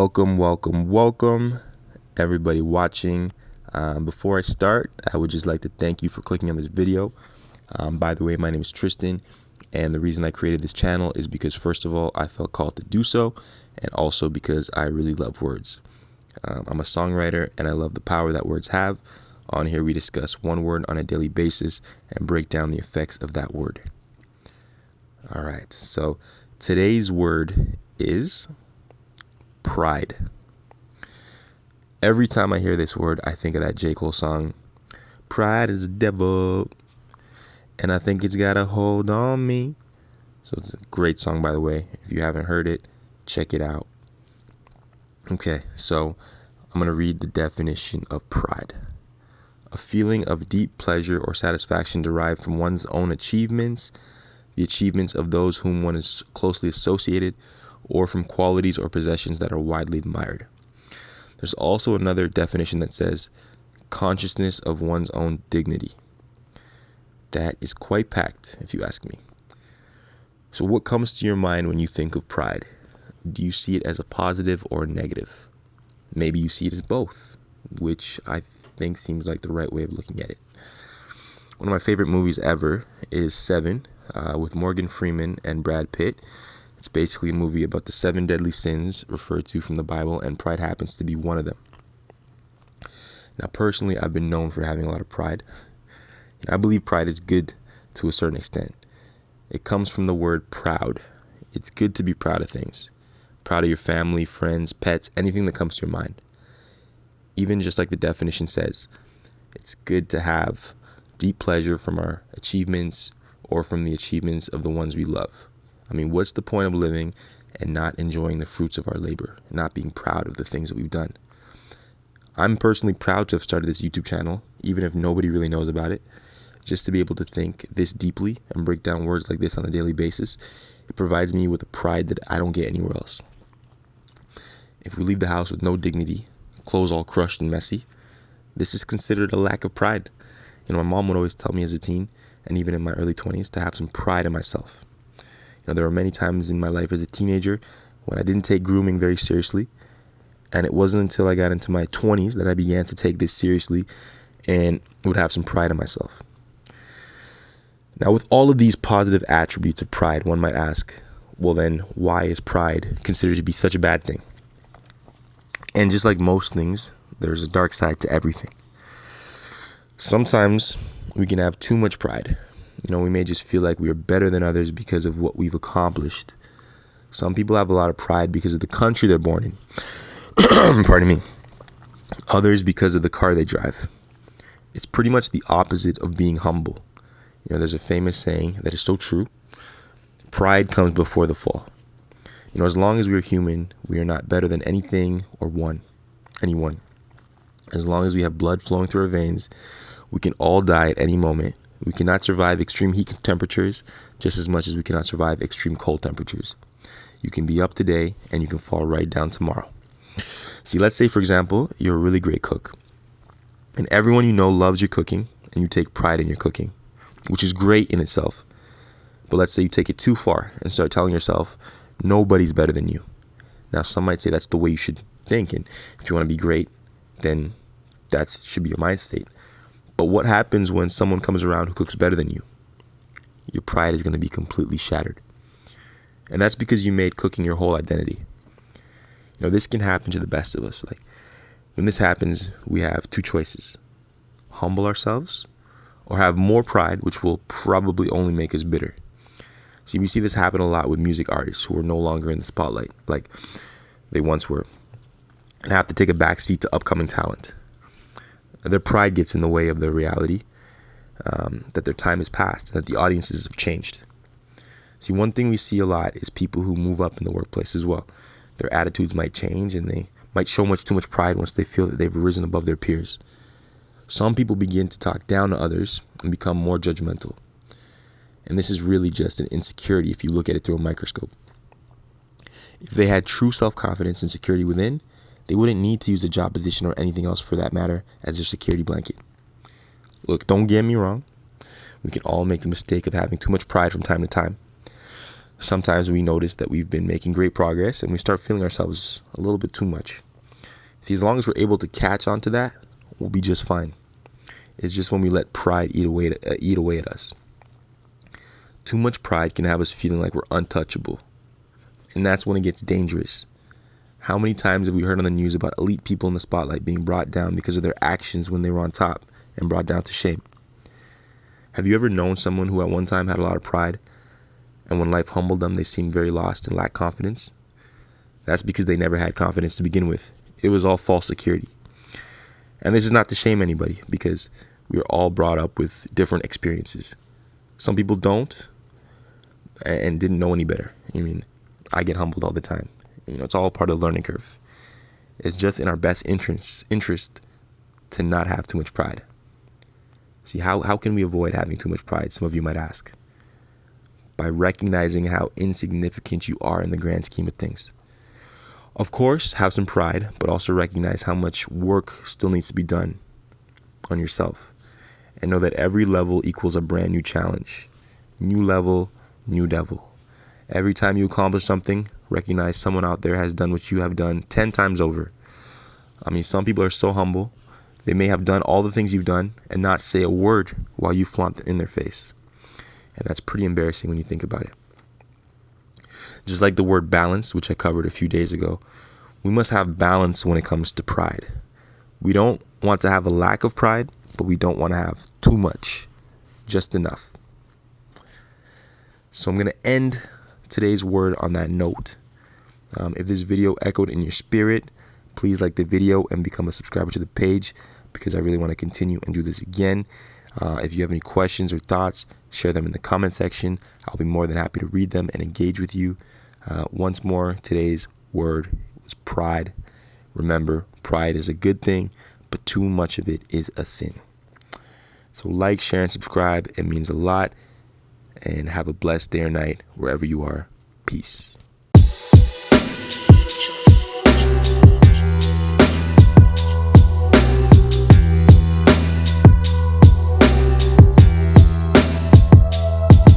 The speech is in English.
Welcome, everybody watching. Before I start, I would just like to thank you for clicking on this video. By the way, my name is Tristan, and the reason I created this channel is because, first of all, I felt called to do so, and also because I really love words. I'm a songwriter, and I love the power that words have. On here, we discuss one word on a daily basis and break down the effects of that word. All right, so today's word is pride. Every time I hear this word, I think of that J. Cole song, Pride is a Devil, and I think it's got a hold on me. So it's a great song, by the way. If you haven't heard it, check it out. Okay, so I'm going to read the definition of pride. A feeling of deep pleasure or satisfaction derived from one's own achievements, the achievements of those whom one is closely associated, or from qualities or possessions that are widely admired. There's also another definition that says consciousness of one's own dignity. That is quite packed, if you ask me. So what comes to your mind when you think of pride? Do you see it as a positive or a negative? Maybe you see it as both, which I think seems like the right way of looking at it. One of my favorite movies ever is Seven, with Morgan Freeman and Brad Pitt. It's basically a movie about the 7 deadly sins referred to from the Bible, and pride happens to be one of them. Now, personally, I've been known for having a lot of pride. I believe pride is good to a certain extent. It comes from the word proud. It's good to be proud of things. Proud of your family, friends, pets, anything that comes to your mind. Even just like the definition says, it's good to have deep pleasure from our achievements or from the achievements of the ones we love. I mean, what's the point of living and not enjoying the fruits of our labor, not being proud of the things that we've done? I'm personally proud to have started this YouTube channel, even if nobody really knows about it. Just to be able to think this deeply and break down words like this on a daily basis, it provides me with a pride that I don't get anywhere else. If we leave the house with no dignity, clothes all crushed and messy, this is considered a lack of pride. My mom would always tell me as a teen, and even in my early 20s, to have some pride in myself. There were many times in my life as a teenager when I didn't take grooming very seriously, and it wasn't until I got into my 20s that I began to take this seriously and would have some pride in myself. Now, with all of these positive attributes of pride, one might ask, well then, why is pride considered to be such a bad thing? And just like most things, there's a dark side to everything. Sometimes we can have too much pride. We may just feel like we are better than others because of what we've accomplished. Some people have a lot of pride because of the country they're born in. Pardon me. Others because of the car they drive. It's pretty much the opposite of being humble. There's a famous saying that is so true. Pride comes before the fall. As long as we are human, we are not better than anything or anyone. As long as we have blood flowing through our veins, we can all die at any moment. We cannot survive extreme heat temperatures just as much as we cannot survive extreme cold temperatures. You can be up today and you can fall right down tomorrow. See, let's say, for example, you're a really great cook. And everyone you know loves your cooking and you take pride in your cooking, which is great in itself. But let's say you take it too far and start telling yourself, nobody's better than you. Now, some might say that's the way you should think. And if you want to be great, then that should be your mind state. But what happens when someone comes around who cooks better than you? Your pride is going to be completely shattered. And that's because you made cooking your whole identity. This can happen to the best of us. Like, when this happens, we have two choices. Humble ourselves or have more pride, which will probably only make us bitter. See, we see this happen a lot with music artists who are no longer in the spotlight like they once were and have to take a backseat to upcoming talent. Their pride gets in the way of the reality that their time has passed and that the audiences have changed. See, one thing we see a lot is people who move up in the workplace as well. Their attitudes might change and they might show too much pride once they feel that they've risen above their peers. Some people begin to talk down to others and become more judgmental. And this is really just an insecurity if you look at it through a microscope. If they had true self-confidence and security within, they wouldn't need to use a job position or anything else for that matter as their security blanket. Look, don't get me wrong. We can all make the mistake of having too much pride from time to time. sometimes we notice that we've been making great progress and we start feeling ourselves a little bit too much. See, as long as we're able to catch on to that, we'll be just fine. It's just when we let pride eat away at us. Too much pride can have us feeling like we're untouchable. And that's when it gets dangerous. How many times have we heard on the news about elite people in the spotlight being brought down because of their actions when they were on top and brought down to shame? Have you ever known someone who at one time had a lot of pride, and when life humbled them, they seemed very lost and lacked confidence? That's because they never had confidence to begin with. It was all false security. And this is not to shame anybody, because we are all brought up with different experiences. Some people don't and didn't know any better. I get humbled all the time. It's all part of the learning curve. It's just in our best interest to not have too much pride. See, how can we avoid having too much pride, some of you might ask? By recognizing how insignificant you are in the grand scheme of things. Of course, have some pride, but also recognize how much work still needs to be done on yourself. And know that every level equals a brand new challenge. New level, new devil. Every time you accomplish something, recognize someone out there has done what you have done 10 times over. Some people are so humble. They may have done all the things you've done and not say a word while you flaunt in their face. And that's pretty embarrassing when you think about it. Just like the word balance, which I covered a few days ago, we must have balance when it comes to pride. We don't want to have a lack of pride, but we don't want to have too much, just enough. So I'm going to end today's word on that note. If this video echoed in your spirit, please like the video and become a subscriber to the page, because I really want to continue and do this again. If you have any questions or thoughts, share them in the comment section. I'll be more than happy to read them and engage with you. Once more, today's word was pride. Remember, pride is a good thing, but too much of it is a sin. So like, share, and subscribe. It means a lot. And have a blessed day or night wherever you are. Peace.